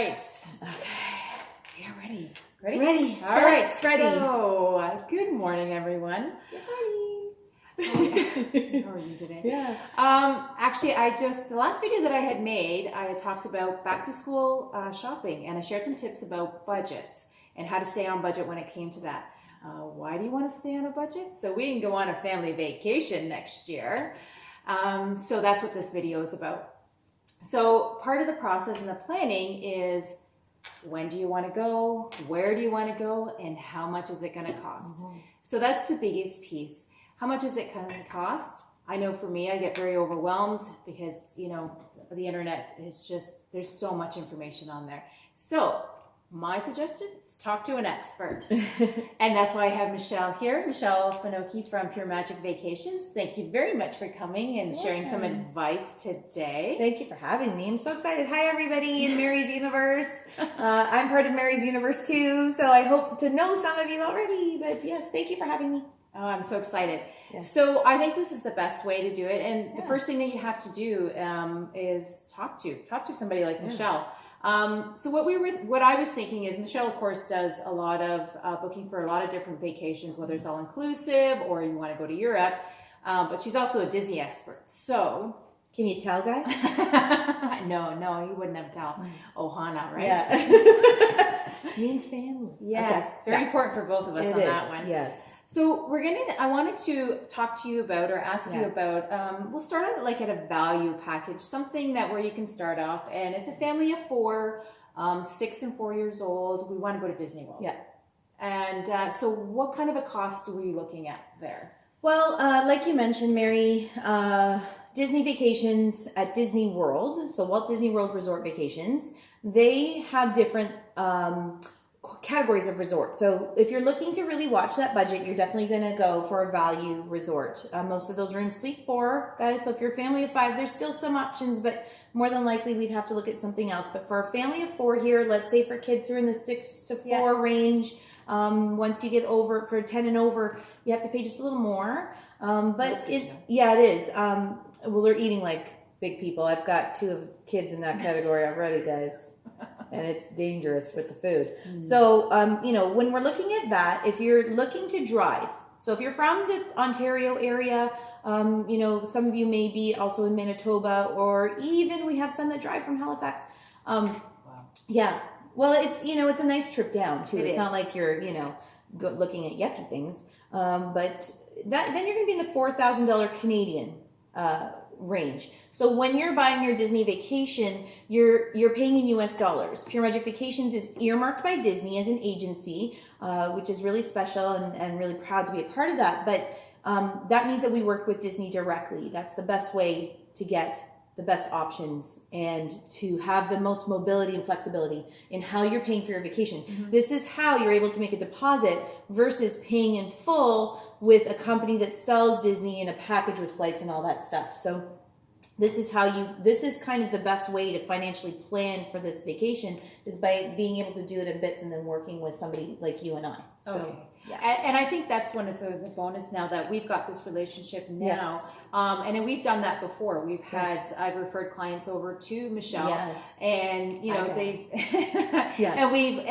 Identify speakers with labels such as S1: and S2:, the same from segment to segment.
S1: right.
S2: Okay.
S1: Yeah, ready. Ready?
S2: Ready.
S1: All right.
S2: Ready.
S1: So, good morning, everyone.
S2: Good morning.
S1: How are you today?
S2: Yeah.
S1: Actually, the last video that I had made, I had talked about back to school shopping, and I shared some tips about budgets and how to stay on budget when it came to that. Why do you want to stay on a budget? So we can go on a family vacation next year. So that's what this video is about. So part of the process and the planning is, when do you want to go? Where do you want to go? And how much is it going to cost? Mm-hmm. So that's the biggest piece. How much is it going to cost? I know for me, I get very overwhelmed because, the internet is just, there's so much information on there. So my suggestion is talk to an expert. And that's why I have Michelle here, Michelle Finoki from Pure Magic Vacations. Thank you very much for coming and sharing some advice today.
S2: Thank you for having me. I'm so excited. Hi, everybody in Mary's Universe. I'm part of Mary's Universe too, so I hope to know some of you already. But yes, thank you for having me.
S1: Oh, I'm so excited.
S2: Yeah.
S1: So I think this is the best way to do it. And the first thing that you have to do is talk to somebody like Michelle. So what I was thinking is, Michelle, of course, does a lot of booking for a lot of different vacations, whether it's all inclusive or you want to go to Europe. But she's also a Disney expert. So
S2: can you tell, guys?
S1: No, you wouldn't have tell. Ohana, right?
S2: Yeah. Means family.
S1: Yes,
S2: okay.
S1: Very important for both of us that one.
S2: Yes.
S1: So I wanted to talk to you about, or ask you about, we'll start out like at a value package, something where you can start off, and it's a family of 4, 6 and 4 years old. We want to go to Disney World.
S2: Yeah.
S1: And so what kind of a cost are we looking at there?
S2: Well, like you mentioned, Mary, Disney vacations at Disney World, so Walt Disney World Resort vacations, they have different categories of resort. So if you're looking to really watch that budget, you're definitely going to go for a value resort. Most of those rooms sleep 4 guys. So if you're a family of 5, there's still some options, but more than likely we'd have to look at something else. But for a family of 4 here, let's say for kids who are in the 6 to 4 range, once you get over for 10 and over, you have to pay just a little more. But it is. Well, they're eating like big people. I've got 2 kids in that category already, guys. And it's dangerous with the food. So, when we're looking at that, if you're looking to drive, so if you're from the Ontario area, some of you may be also in Manitoba, or even we have some that drive from Halifax.
S1: Wow.
S2: Yeah. Well, it's a nice trip down too. It's
S1: is.
S2: not like you're, looking at yucky things. But then you're going to be in the $4,000 Canadian range. So when you're buying your Disney vacation, you're paying in US dollars. Pure Magic Vacations is earmarked by Disney as an agency, which is really special and really proud to be a part of that. But that means that we work with Disney directly. That's the best way to get the best options and to have the most mobility and flexibility in how you're paying for your vacation. Mm-hmm. This is how you're able to make a deposit versus paying in full with a company that sells Disney in a package with flights and all that stuff. So this is kind of the best way to financially plan for this vacation, is by being able to do it in bits and then working with somebody like you and I. So,
S1: okay.
S2: Yeah.
S1: And I think that's one of the bonus now that we've got this relationship now.
S2: Yes.
S1: And then we've done that before. I've referred clients over to Michelle.
S2: Yes.
S1: And, they've,
S2: Yeah.
S1: and we've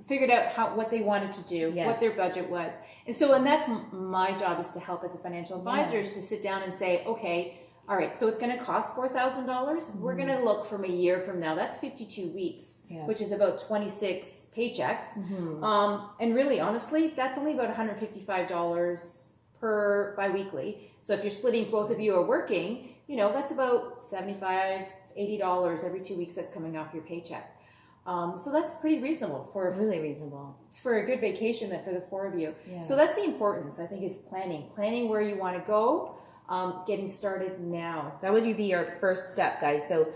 S1: figured out what they wanted to do, what their budget was. And that's my job, is to help as a financial advisor, is to sit down and say, okay, all right, so it's going to cost $4,000. Mm-hmm. We're going to look from a year from now. That's 52 weeks, which is about 26 paychecks. Mm-hmm. And really, honestly, that's only about $155 per biweekly. So if you're splitting, both of you are working, that's about $75, $80 every 2 weeks that's coming off your paycheck. So that's pretty reasonable
S2: really reasonable.
S1: It's for a good vacation for the 4 of you.
S2: Yeah.
S1: So that's the importance, I think, is planning where you want to go. Getting started now.
S2: That would be your first step, guys. So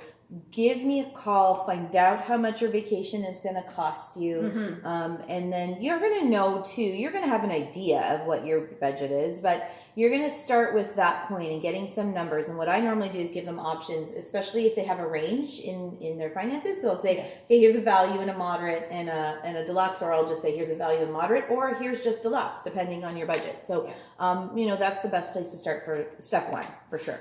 S2: give me a call, find out how much your vacation is going to cost you. Mm-hmm. And then you're going to know too, you're going to have an idea of what your budget is, but you're going to start with that point and getting some numbers. And what I normally do is give them options, especially if they have a range in their finances. So I'll say, okay, here's a value and a moderate and a deluxe, or I'll just say, here's a value and moderate, or here's just deluxe, depending on your budget. So, that's the best place to start for step 1, for sure.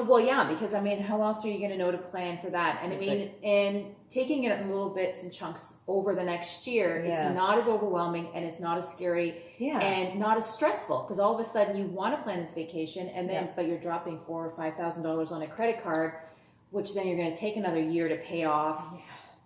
S1: Well, yeah, because I mean, how else are you going to know to plan for that? And
S2: That's
S1: I mean, and taking it in little bits and chunks over the next year,
S2: Yeah.
S1: it's not as overwhelming and it's not as scary
S2: Yeah.
S1: and not as stressful. Because all of a sudden you want to plan this vacation, and then
S2: Yeah.
S1: but you're dropping $4,000 or $5,000 on a credit card, which then you're going to take another year to pay off.
S2: Yeah.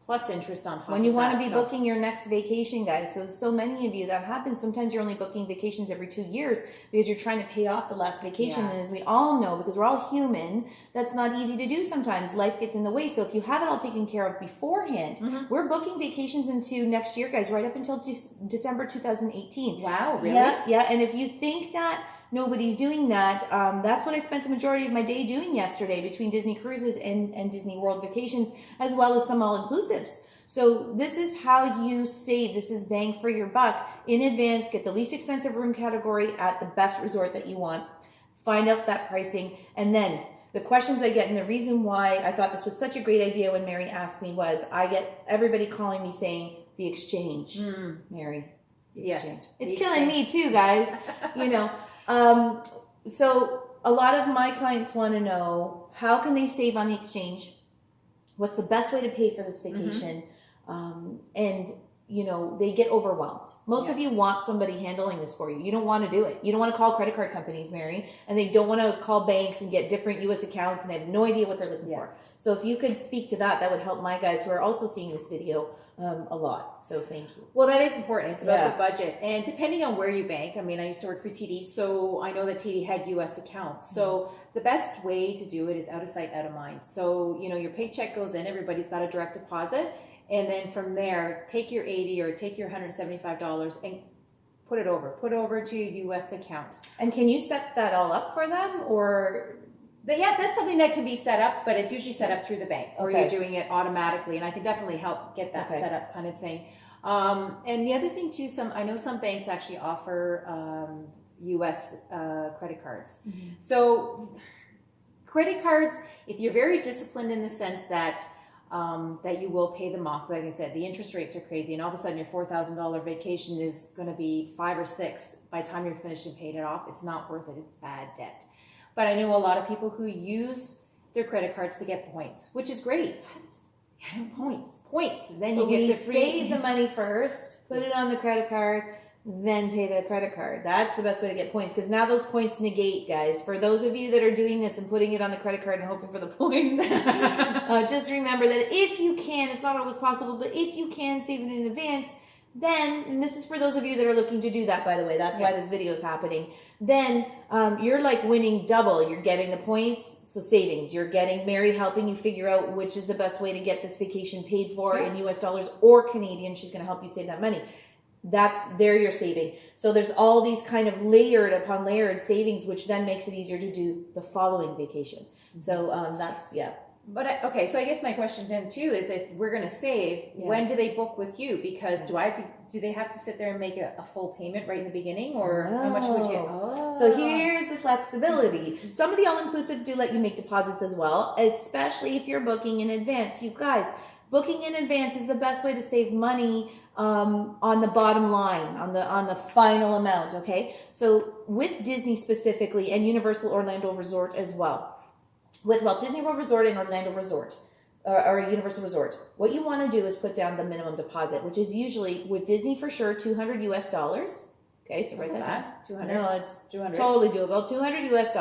S1: Plus interest on top
S2: When you
S1: of
S2: want
S1: that.
S2: to be
S1: So-
S2: booking your next vacation, guys. So many of you, that happens. Sometimes you're only booking vacations every 2 years because you're trying to pay off the last vacation.
S1: Yeah.
S2: And as we all know, because we're all human, that's not easy to do sometimes. Life gets in the way. So if you have it all taken care of beforehand, we're booking vacations into next year, guys, right up until December 2018.
S1: Wow, really?
S2: Yeah, yeah. And if you think that nobody's doing that, that's what I spent the majority of my day doing yesterday, between Disney cruises and Disney World vacations, as well as some all-inclusives. So this is how you save. This is bang for your buck. In advance, get the least expensive room category at the best resort that you want. Find out that pricing. And then the questions I get, and the reason why I thought this was such a great idea when Mary asked me, was I get everybody calling me saying, the exchange, Mary. The
S1: Yes,
S2: exchange.
S1: the
S2: It's killing me too, guys. You know. So a lot of my clients want to know, how can they save on the exchange? What's the best way to pay for this vacation? And you know, they get overwhelmed. Most of you want somebody handling this for you. You don't want to do it. You don't want to call credit card companies, Mary, and they don't want to call banks and get different U.S. accounts, and they have no idea what they're looking for. So if you could speak to that, that would help my guys who are also seeing this video a lot. So thank you.
S1: Well, that is important. It's about the budget. And depending on where you bank, I mean, I used to work for TD, so I know that TD had U.S. accounts. So the best way to do it is out of sight, out of mind. So, you know, your paycheck goes in, everybody's got a direct deposit. And then from there, take your $80 or take your $175 and put it over to your U.S. account.
S2: And can you set that all up for them, or?
S1: Yeah, that's something that can be set up, but it's usually set up through the bank, or you're doing it automatically, and I can definitely help get that set up, kind of thing. And the other thing too, I know some banks actually offer U.S. Credit cards. So credit cards, if you're very disciplined in the sense that that you will pay them off, like I said, the interest rates are crazy, and all of a sudden your $4,000 vacation is going to be 5 or 6 by the time you're finished and paid it off. It's not worth it. It's bad debt. But I know a lot of people who use their credit cards to get points, which is great. Yeah, no points. Then you get the free.
S2: Save the money first, put it on the credit card, then pay the credit card. That's the best way to get points, because now those points negate, guys. For those of you that are doing this and putting it on the credit card and hoping for the points, just remember that if you can, it's not always possible, but if you can save it in advance, then, and this is for those of you that are looking to do that, by the way, that's why this video is happening, then you're like winning double. You're getting the points, so savings. You're getting Mary helping you figure out which is the best way to get this vacation paid for in US dollars or Canadian. She's going to help you save that money. There you're saving. So there's all these kind of layered upon layered savings, which then makes it easier to do the following vacation. So that's,
S1: But okay, so I guess my question then too is, if we're going to save, when do they book with you? Because do they have to sit there and make a full payment right in the beginning, or how much would you?
S2: So here's the flexibility. Some of the all-inclusives do let you make deposits as well, especially if you're booking in advance. You guys, booking in advance is the best way to save money on the bottom line, on the final amount. Okay, so with Disney specifically and Universal Orlando Resort as well. With Walt Disney World Resort and Orlando Resort, or Universal Resort, what you want to do is put down the minimum deposit, which is usually, with Disney for sure, $200 US. Okay, so write that down.
S1: 200.
S2: No, it's
S1: 200.
S2: totally doable. $200 US.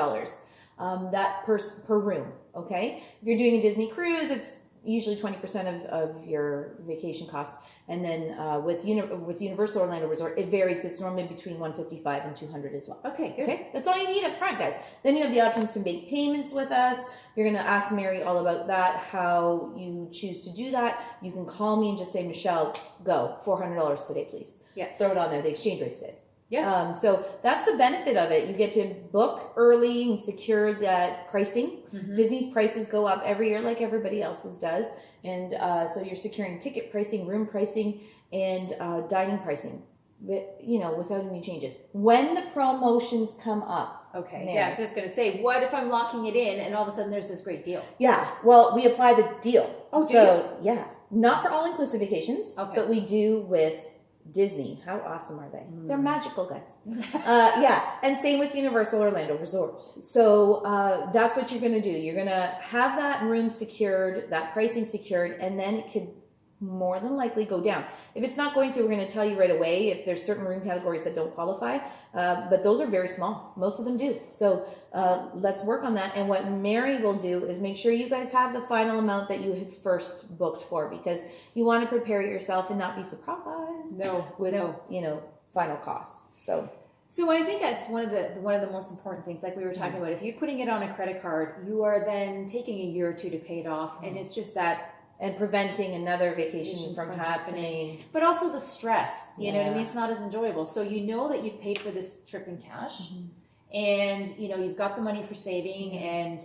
S2: That per room. Okay, if you're doing a Disney cruise, it's usually 20% of your vacation cost. And then with Universal Orlando Resort, it varies, but it's normally between $155 and $200 as well.
S1: Okay, good.
S2: Okay, that's all you need up front, guys. Then you have the options to make payments with us. You're going to ask Mary all about that, how you choose to do that. You can call me and just say, Michelle, go, $400 today, please.
S1: Yeah.
S2: Throw it on there. The exchange rate's good.
S1: Yeah.
S2: So that's the benefit of it. You get to book early and secure that pricing. Disney's prices go up every year like everybody else's does. And so you're securing ticket pricing, room pricing, and dining pricing, without any changes. When the promotions come up.
S1: Okay.
S2: Mary.
S1: Yeah, I was just going to say, what if I'm locking it in and all of a sudden there's this great deal?
S2: Yeah. Well, we apply the deal.
S1: Oh, do
S2: so, yeah. Not for all-inclusive vacations,
S1: Okay.
S2: but we do with Disney. How awesome are they? They're magical, guys. Yeah, and same with Universal Orlando Resort. So that's what you're going to do. You're going to have that room secured, that pricing secured, and then it could more than likely go down. If it's not going to, we're going to tell you right away if there's certain room categories that don't qualify, but those are very small. Most of them do. So let's work on that. And what Mary will do is make sure you guys have the final amount that you had first booked for, because you want to prepare yourself and not be surprised with final costs.
S1: So I think that's one of the most important things, like we were talking about. If you're putting it on a credit card, you are then taking a year or two to pay it off, and it's just that.
S2: And preventing another vacation from happening.
S1: But also the stress, you know what I mean? It's not as enjoyable. So you know that you've paid for this trip in cash, and you've got the money for saving and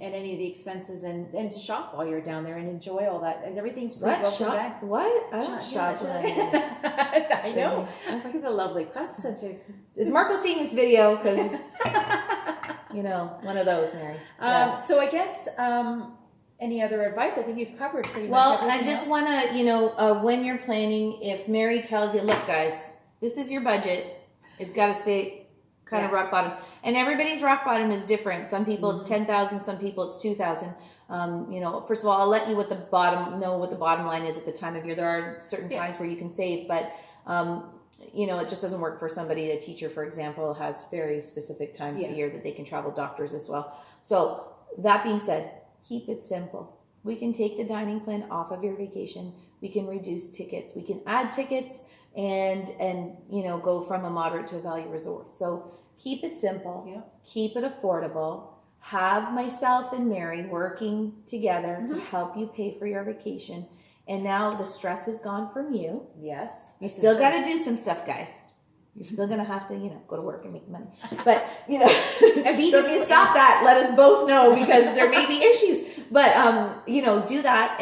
S1: any of the expenses, and to shop while you're down there and enjoy all that. And everything's pretty well back.
S2: What? I don't shop.
S1: I know. Look at the lovely class pictures.
S2: Is Marco seeing this video? Because one of those, Mary.
S1: So I guess. Any other advice? I think you've covered pretty much.
S2: Well, I just want to, when you're planning, if Mary tells you, look, guys, this is your budget, it's got to stay kind of rock bottom. And everybody's rock bottom is different. Some people it's 10,000, some people it's 2,000. First of all, I'll let you know what the bottom line is at the time of year. There are certain times where you can save, but it just doesn't work for somebody. A teacher, for example, has very specific times a year that they can travel, doctors as well. So that being said, keep it simple. We can take the dining plan off of your vacation. We can reduce tickets. We can add tickets and go from a moderate to a value resort. So keep it simple. Yeah. Keep it affordable. Have myself and Mary working together to help you pay for your vacation. And now the stress is gone from you.
S1: Yes.
S2: You still got to do some stuff, guys. You're still going to have to, go to work and make money. But, so if you stop that, let us both know, because there may be issues. But, do that,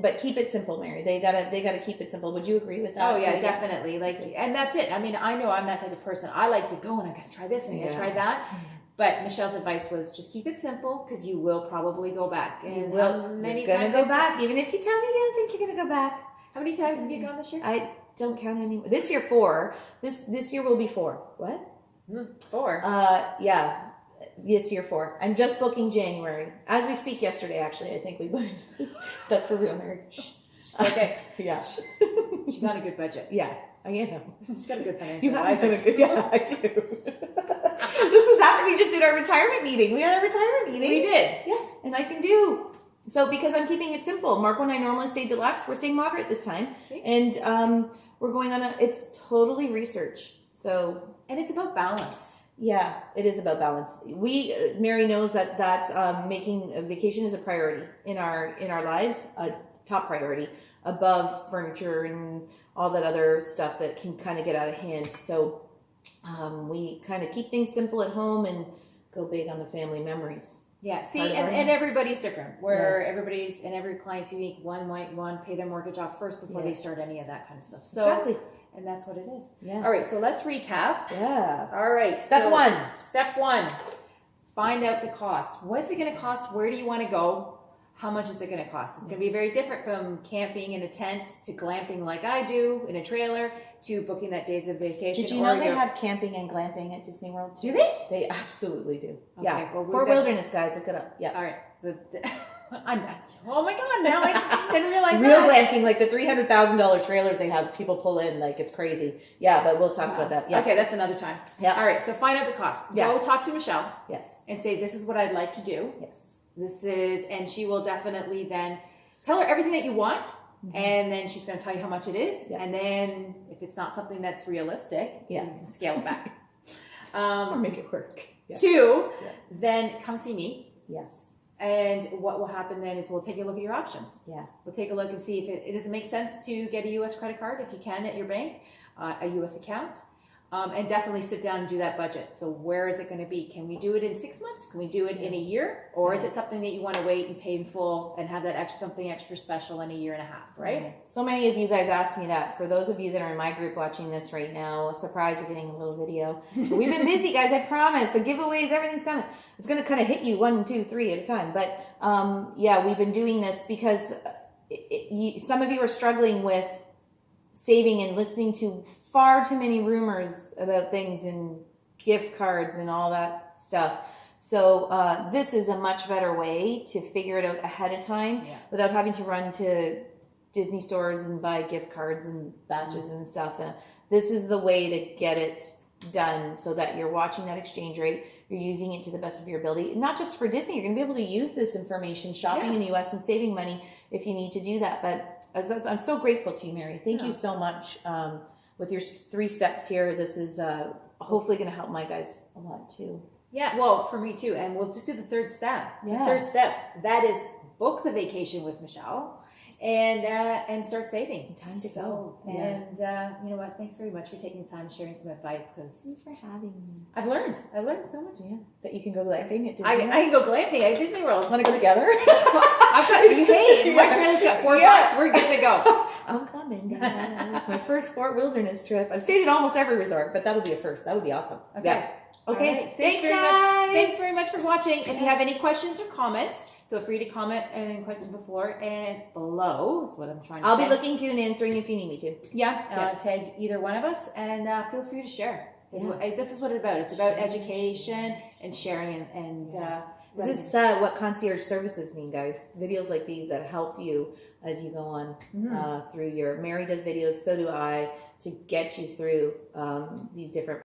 S2: but keep it simple, Mary. They gotta keep it simple. Would you agree with that?
S1: Oh, yeah, definitely. And that's it. I mean, I know I'm that type of person. I like to go and I got to try this and I got to try that. But Michelle's advice was just keep it simple, because you will probably go back. And
S2: you're going to go back, even if you tell me you don't think you're going to go back.
S1: How many times have you gone this year?
S2: I don't count anymore. This year 4. This year will be 4. What?
S1: 4.
S2: Yeah. This year 4. I'm just booking January as we speak. Yesterday, actually, I think we booked. That's for real, Mary.
S1: Okay.
S2: Yeah.
S1: She's on a good budget.
S2: Yeah, I am.
S1: She's got a good financial
S2: You have
S1: advisor.
S2: Yeah, I do. This is after we just did our retirement meeting. We had a retirement meeting.
S1: We did.
S2: Yes, and I can do. So because I'm keeping it simple. Marco and I normally stay deluxe. We're staying moderate this time.
S1: See?
S2: And we're going on it's totally research. So.
S1: And it's about balance.
S2: Yeah, it is about balance. Mary knows that's making a vacation is a priority in our lives, a top priority above furniture and all that other stuff that can kind of get out of hand. So we kind of keep things simple at home and go big on the family memories.
S1: Yeah, see, and everybody's different. Where everybody's and every client's unique. One might want to pay their mortgage off first before they start any of that kind of stuff. So,
S2: exactly.
S1: And that's what it is.
S2: Yeah.
S1: All right, so let's recap.
S2: Yeah.
S1: All right.
S2: Step 1.
S1: Step 1. Find out the cost. What is it going to cost? Where do you want to go? How much is it going to cost? It's going to be very different from camping in a tent to glamping like I do in a trailer to booking that days of vacation.
S2: Did you know they have camping and glamping at Disney World too?
S1: Do they?
S2: They absolutely do.
S1: Okay,
S2: yeah.
S1: well,
S2: For wilderness, guys, look it up. Yeah.
S1: All right. So, oh my God! Now I didn't realize
S2: real
S1: that.
S2: glamping, like the $300,000 trailers they have people pull in, like it's crazy. Yeah, but we'll talk about that. Yeah.
S1: Okay, that's another time.
S2: Yeah.
S1: All right. So find out the cost.
S2: Yeah.
S1: Go talk to Michelle.
S2: Yes.
S1: And say, this is what I'd like to do.
S2: Yes.
S1: And she will definitely then tell her everything that you want. And then she's going to tell you how much it is.
S2: Yeah.
S1: And then if it's not something that's realistic, you can scale it back.
S2: Or make it work. Yeah.
S1: 2, then come see me.
S2: Yes.
S1: And what will happen then is we'll take a look at your options.
S2: Yeah.
S1: We'll take a look and see if it does it make sense to get a U.S. credit card, if you can, at your bank, a U.S. account. And definitely sit down and do that budget. So where is it going to be? Can we do it in 6 months? Can we do it in a year? Or is it something that you want to wait and pay in full and have that something extra special in a year and a half, right?
S2: So many of you guys asked me that. For those of you that are in my group watching this right now, surprise, you're getting a little video. But we've been busy, guys, I promise. The giveaways, everything's coming. It's going to kind of hit you 1, 2, 3 at a time. But we've been doing this because some of you are struggling with saving and listening to far too many rumors about things and gift cards and all that stuff. So this is a much better way to figure it out ahead of time without having to run to Disney stores and buy gift cards and batches and stuff. This is the way to get it done so that you're watching that exchange rate, you're using it to the best of your ability. Not just for Disney, you're going to be able to use this information shopping in the US and saving money if you need to do that. But I'm so grateful to you, Mary. Thank you so much. With your 3 steps here, this is hopefully going to help my guys a lot too.
S1: Yeah, well, for me too. And we'll just do the 3rd step.
S2: Yeah.
S1: The 3rd step, that is book the vacation with Michelle and start saving.
S2: Time to go.
S1: And you know what? Thanks very much for taking the time and sharing some advice, because
S2: Thanks for having me.
S1: I've learned so much.
S2: Yeah, that you can go glamping at Disney.
S1: I can go glamping at Disney World.
S2: Want to go together?
S1: I've got, hey, my trailer's got $4. We're good to go.
S2: I'm coming, guys. It's my first Fort Wilderness trip. I've stayed at almost every resort, but that'll be a first. That would be awesome.
S1: Okay.
S2: Yeah. Okay.
S1: Right.
S2: Thanks,
S1: very
S2: guys.
S1: much. Thanks very much for watching. If you have any questions or comments, feel free to comment and question before and below is what I'm trying to say.
S2: I'll be looking to and answering if you need me to.
S1: Yeah, tag either one of us and feel free to share. This is what it's about. It's about education and sharing and
S2: This is what concierge services mean, guys. Videos like these that help you as you go on through your... Mary does videos, so do I, to get you through these different